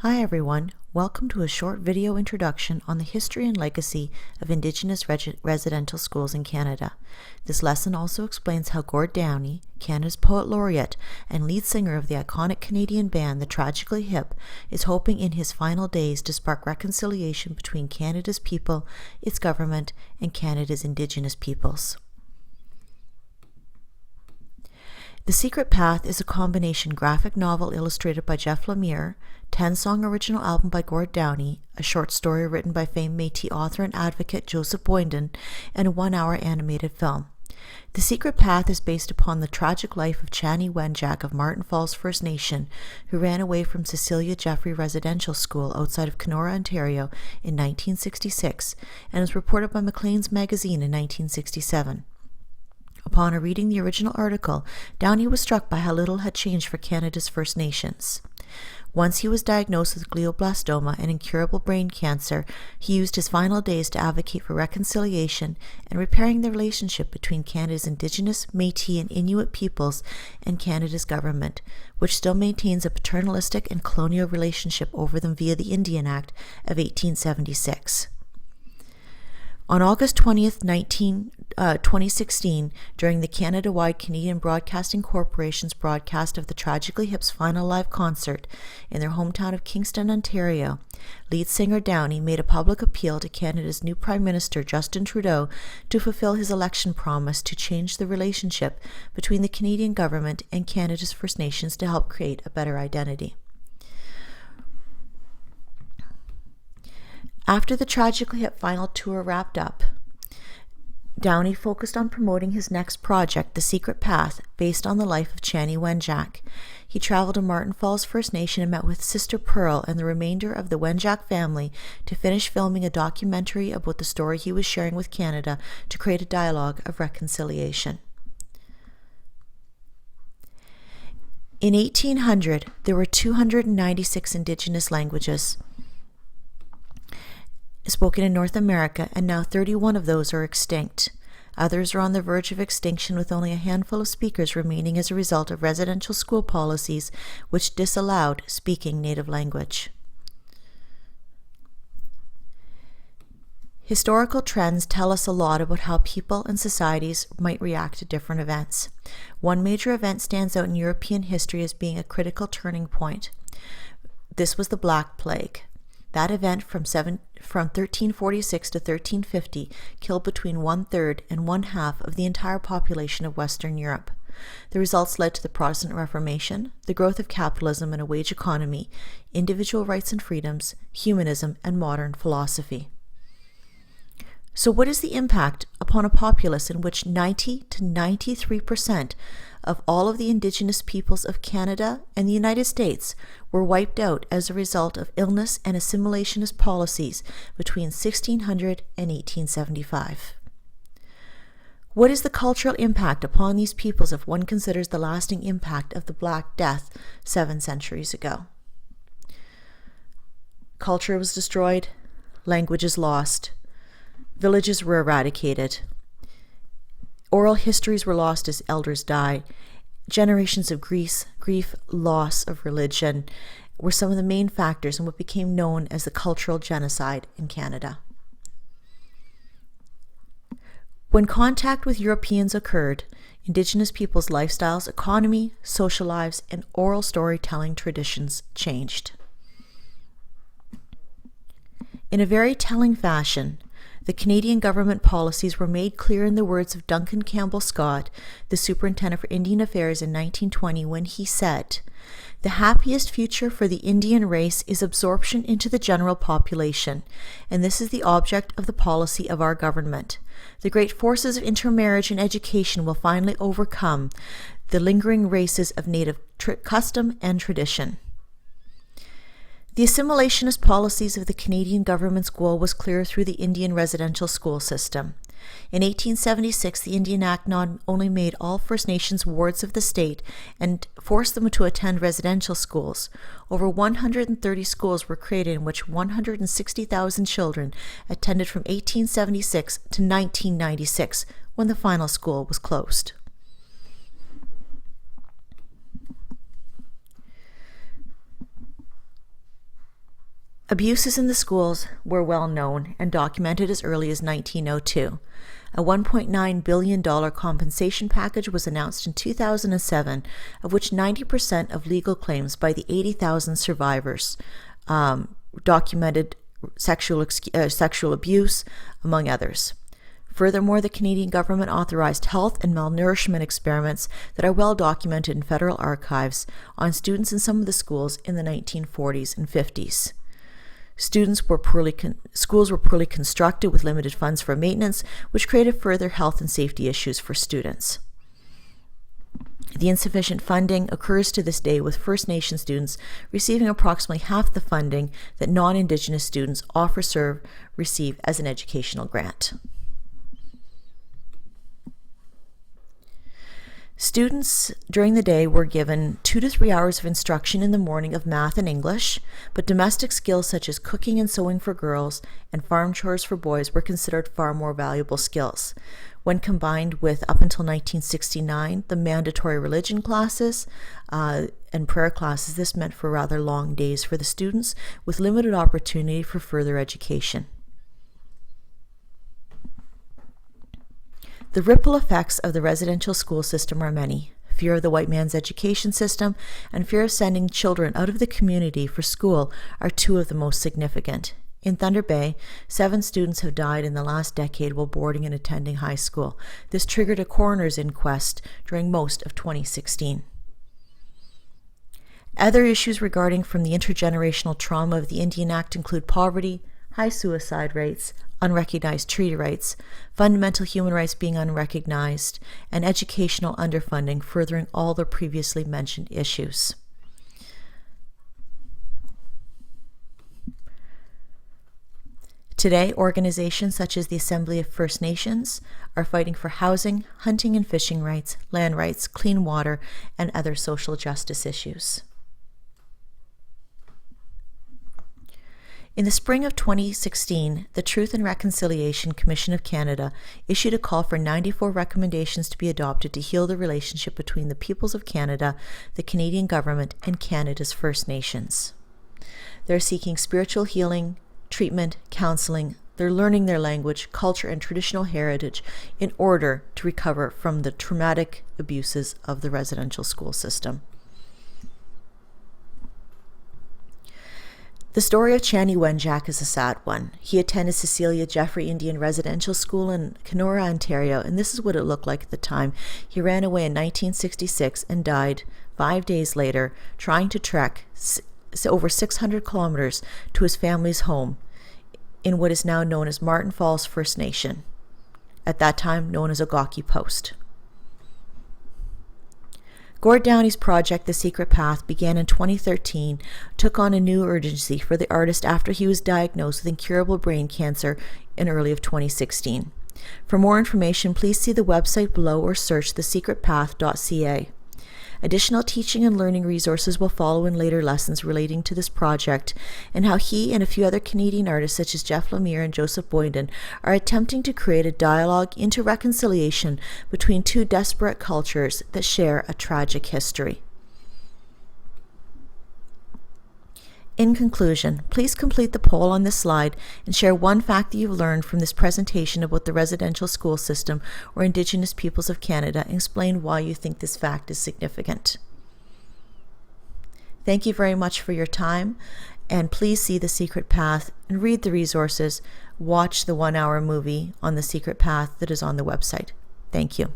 Hi everyone, welcome to a short video introduction on the history and legacy of Indigenous residential schools in Canada. This lesson also explains how Gord Downie, Canada's Poet Laureate and lead singer of the iconic Canadian band The Tragically Hip, is hoping in his final days to spark reconciliation between Canada's people, its government, and Canada's Indigenous peoples. The Secret Path is a combination graphic novel illustrated by Jeff Lemire, 10-song original album by Gord Downie, a short story written by famed Métis author and advocate Joseph Boyden, and a 1-hour animated film. The Secret Path is based upon the tragic life of Chanie Wenjack of Martin Falls First Nation, who ran away from Cecilia Jeffrey Residential School outside of Kenora, Ontario in 1966, and was reported by Maclean's magazine in 1967. Upon reading the original article, Downie was struck by how little had changed for Canada's First Nations. Once he was diagnosed with glioblastoma, an incurable brain cancer, he used his final days to advocate for reconciliation and repairing the relationship between Canada's Indigenous, Métis, and Inuit peoples and Canada's government, which still maintains a paternalistic and colonial relationship over them via the Indian Act of 1876. On August 20th, 2016, during the Canada-wide Canadian Broadcasting Corporation's broadcast of the Tragically Hip's final live concert in their hometown of Kingston, Ontario, lead singer Downie made a public appeal to Canada's new Prime Minister Justin Trudeau to fulfill his election promise to change the relationship between the Canadian government and Canada's First Nations to help create a better identity. After the Tragically Hip final tour wrapped up, Downie focused on promoting his next project, The Secret Path, based on the life of Chanie Wenjack. He traveled to Martin Falls First Nation and met with Sister Pearl and the remainder of the Wenjack family to finish filming a documentary about the story he was sharing with Canada to create a dialogue of reconciliation. In 1800, there were 296 Indigenous languages spoken in North America, and now 31 of those are extinct. Others are on the verge of extinction, with only a handful of speakers remaining as a result of residential school policies which disallowed speaking native language. Historical trends tell us a lot about how people and societies might react to different events. One major event stands out in European history as being a critical turning point. This was the Black Plague. That event from 1346 to 1350 killed between 1/3 and 1/2 of the entire population of Western Europe. The results led to the Protestant Reformation, the growth of capitalism and a wage economy, individual rights and freedoms, humanism, and modern philosophy. So what is the impact upon a populace in which 90 to 93% of all of the Indigenous peoples of Canada and the United States were wiped out as a result of illness and assimilationist policies between 1600 and 1875? What is the cultural impact upon these peoples if one considers the lasting impact of the Black Death 7 centuries ago? Culture was destroyed, languages lost, villages were eradicated, oral histories were lost as elders died, generations of grief, loss of religion were some of the main factors in what became known as the cultural genocide in Canada. When contact with Europeans occurred, Indigenous peoples' lifestyles, economy, social lives, and oral storytelling traditions changed. In a very telling fashion, the Canadian government policies were made clear in the words of Duncan Campbell Scott, the Superintendent for Indian Affairs in 1920, when he said, "The happiest future for the Indian race is absorption into the general population, and this is the object of the policy of our government. The great forces of intermarriage and education will finally overcome the lingering races of native custom and tradition." The assimilationist policies of the Canadian government's goal was clear through the Indian residential school system. In 1876, the Indian Act not only made all First Nations wards of the state and forced them to attend residential schools. Over 130 schools were created in which 160,000 children attended from 1876 to 1996, when the final school was closed. Abuses in the schools were well known and documented as early as 1902. A $1.9 billion compensation package was announced in 2007, of which 90% of legal claims by the 80,000 survivors documented sexual abuse, among others. Furthermore, the Canadian government authorized health and malnourishment experiments that are well documented in federal archives on students in some of the schools in the 1940s and 50s. Schools were poorly constructed with limited funds for maintenance, which created further health and safety issues for students. The insufficient funding occurs to this day, with First Nation students receiving approximately half the funding that non-Indigenous students receive as an educational grant. Students during the day were given 2 to 3 hours of instruction in the morning of math and English, but domestic skills such as cooking and sewing for girls and farm chores for boys were considered far more valuable skills. When combined with, up until 1969, the mandatory religion classes and prayer classes, this meant for rather long days for the students with limited opportunity for further education. The ripple effects of the residential school system are many. Fear of the white man's education system and fear of sending children out of the community for school are two of the most significant. In Thunder Bay, 7 students have died in the last decade while boarding and attending high school. This triggered a coroner's inquest during most of 2016. Other issues regarding from the intergenerational trauma of the Indian Act include poverty, high suicide rates, unrecognized treaty rights, fundamental human rights being unrecognized, and educational underfunding, furthering all the previously mentioned issues. Today, organizations such as the Assembly of First Nations are fighting for housing, hunting and fishing rights, land rights, clean water, and other social justice issues. In the spring of 2016, the Truth and Reconciliation Commission of Canada issued a call for 94 recommendations to be adopted to heal the relationship between the peoples of Canada, the Canadian government, and Canada's First Nations. They're seeking spiritual healing, treatment, counseling. They're learning their language, culture, and traditional heritage in order to recover from the traumatic abuses of the residential school system. The story of Chanie Wenjack is a sad one. He attended Cecilia Jeffrey Indian Residential School in Kenora, Ontario, and this is what it looked like at the time. He ran away in 1966 and died 5 days later trying to trek over 600 kilometers to his family's home in what is now known as Martin Falls First Nation, at that time known as Ogoki Post. Gord Downie's project, The Secret Path, began in 2013, took on a new urgency for the artist after he was diagnosed with incurable brain cancer in early of 2016. For more information, please see the website below or search thesecretpath.ca. Additional teaching and learning resources will follow in later lessons relating to this project and how he and a few other Canadian artists such as Jeff Lemire and Joseph Boyden are attempting to create a dialogue into reconciliation between two disparate cultures that share a tragic history. In conclusion, please complete the poll on this slide and share one fact that you've learned from this presentation about the residential school system or Indigenous peoples of Canada and explain why you think this fact is significant. Thank you very much for your time, and please see The Secret Path and read the resources. Watch the 1-hour movie on The Secret Path that is on the website. Thank you.